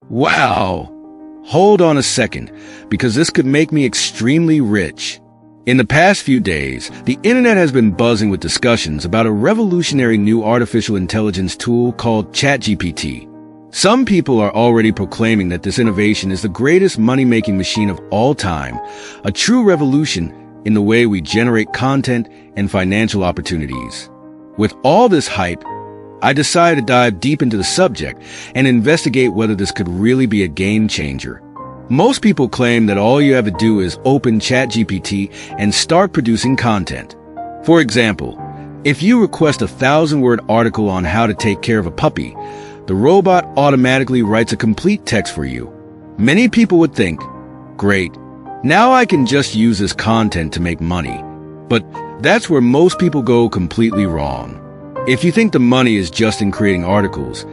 Wow! Hold on a second, because this could make me extremely rich. In the past few days, the internet has been buzzing with discussions about a revolutionary new artificial intelligence tool called ChatGPT. Some people are already proclaiming that this innovation is the greatest money-making machine of all time, a true revolution in the way we generate content and financial opportunities. With all this hype, I decided to dive deep into the subject and investigate whether this could really be a game changer. Most people claim that all you have to do is open ChatGPT and start producing content. For example, if you request a 1,000-word article on how to take care of a puppy, the robot automatically writes a complete text for you. Many people would think, great, now I can just use this content to make money. But that's where most people go completely wrong. If you think the money is just in creating articles,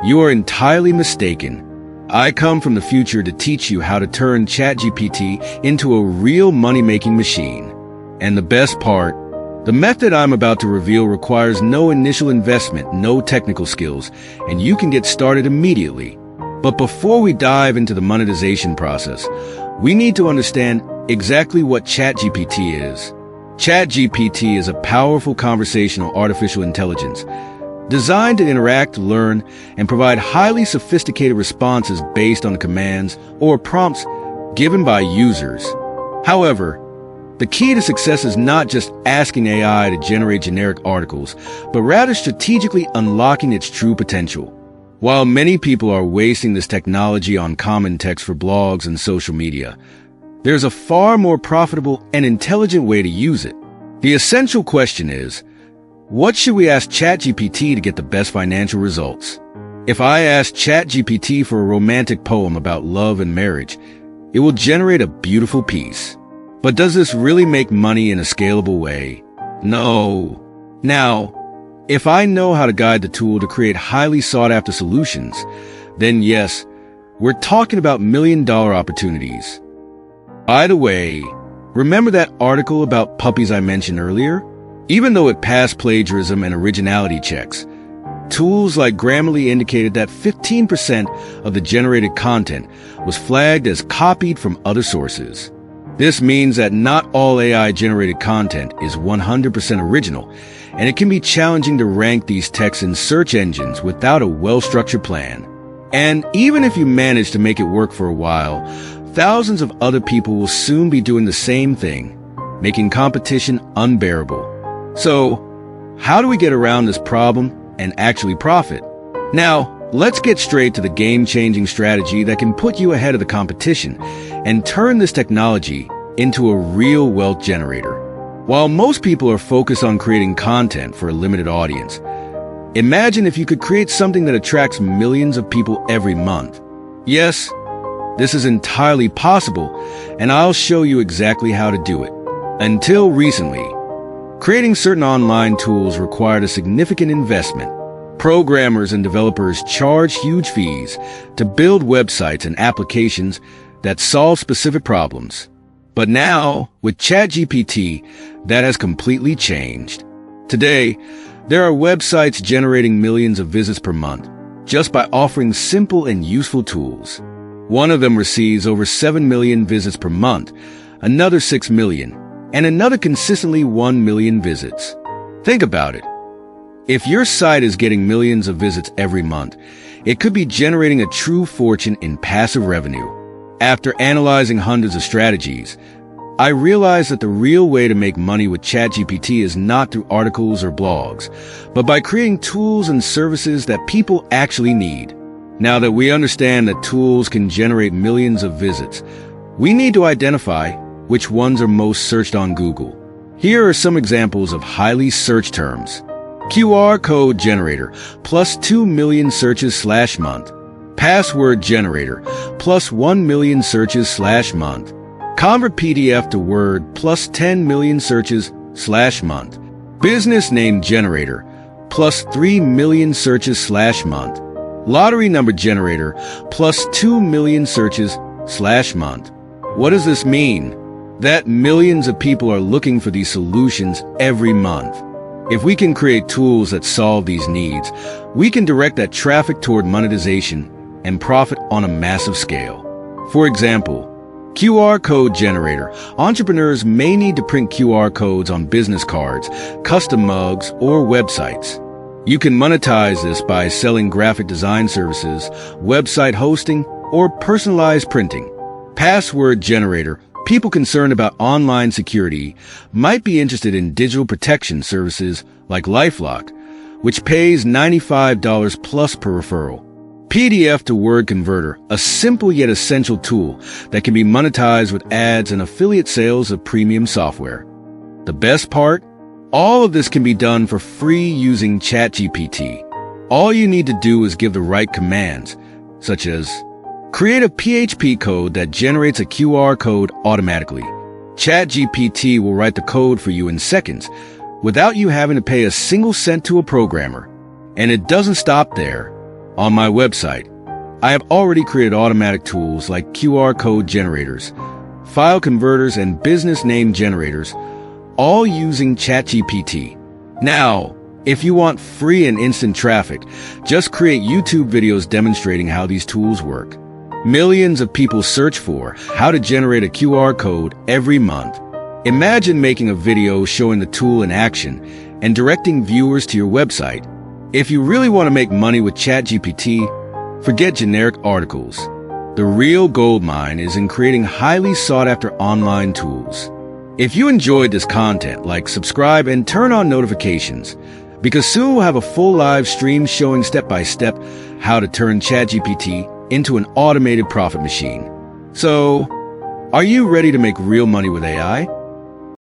you are entirely mistaken. I come from the future to teach you how to turn ChatGPT into a real money-making machine. And the best part, the method I'm about to reveal requires no initial investment, no technical skills, and you can get started immediately. But before we dive into the monetization process, we need to understand exactly what ChatGPT is. ChatGPT is a powerful conversational artificial intelligence designed to interact, learn, and provide highly sophisticated responses based on commands or prompts given by users. However, the key to success is not just asking AI to generate generic articles, but rather strategically unlocking its true potential. While many people are wasting this technology on common text for blogs and social media, there's a far more profitable and intelligent way to use it. The essential question is, what should we ask ChatGPT to get the best financial results? If I ask ChatGPT for a romantic poem about love and marriage, it will generate a beautiful piece. But does this really make money in a scalable way? No. Now, if I know how to guide the tool to create highly sought-after solutions, then yes, we're talking about million-dollar opportunities. By the way, remember that article about puppies I mentioned earlier? Even though it passed plagiarism and originality checks, tools like Grammarly indicated that 15% of the generated content was flagged as copied from other sources. This means that not all AI-generated content is 100% original, and it can be challenging to rank these texts in search engines without a well-structured plan. And even if you manage to make it work for a while, thousands of other people will soon be doing the same thing, making competition unbearable. So, how do we get around this problem and actually profit? Now, let's get straight to the game-changing strategy that can put you ahead of the competition and turn this technology into a real wealth generator. While most people are focused on creating content for a limited audience, imagine if you could create something that attracts millions of people every month. Yes, this is entirely possible, and I'll show you exactly how to do it. Until recently, creating certain online tools required a significant investment. Programmers and developers charge huge fees to build websites and applications that solve specific problems. But now, with ChatGPT, that has completely changed. Today, there are websites generating millions of visits per month just by offering simple and useful tools. One of them receives over 7 million visits per month, another 6 million, and another consistently 1 million visits. Think about it. If your site is getting millions of visits every month, it could be generating a true fortune in passive revenue. After analyzing hundreds of strategies, I realized that the real way to make money with ChatGPT is not through articles or blogs, but by creating tools and services that people actually need. Now that we understand that tools can generate millions of visits, we need to identify which ones are most searched on Google. Here are some examples of highly searched terms. QR code generator, plus 2 million searches / month. Password generator, plus 1 million searches / month. Convert PDF to Word, plus 10 million searches / month. Business name generator, plus 3 million searches / month. Lottery number generator, plus 2 million searches / month. What does this mean? That millions of people are looking for these solutions every month. If we can create tools that solve these needs, we can direct that traffic toward monetization and profit on a massive scale. For example, QR code generator. Entrepreneurs may need to print QR codes on business cards, custom mugs, or websites. You can monetize this by selling graphic design services, website hosting, or personalized printing. Password generator. People concerned about online security might be interested in digital protection services like LifeLock, which pays $95 plus per referral. PDF to Word Converter, a simple yet essential tool that can be monetized with ads and affiliate sales of premium software. The best part? All of this can be done for free using ChatGPT. All you need to do is give the right commands, such as create a PHP code that generates a QR code automatically. ChatGPT will write the code for you in seconds, without you having to pay a single cent to a programmer. And it doesn't stop there. On my website, I have already created automatic tools like QR code generators, file converters, and business name generators, all using ChatGPT. Now, if you want free and instant traffic, just create YouTube videos demonstrating how these tools work. Millions of people search for how to generate a QR code every month. Imagine making a video showing the tool in action and directing viewers to your website. If you really want to make money with ChatGPT, forget generic articles. The real gold mine is in creating highly sought-after online tools. If you enjoyed this content, subscribe, and turn on notifications, because soon we'll have a full live stream showing step-by-step how to turn ChatGPT into an automated profit machine. So, are you ready to make real money with AI?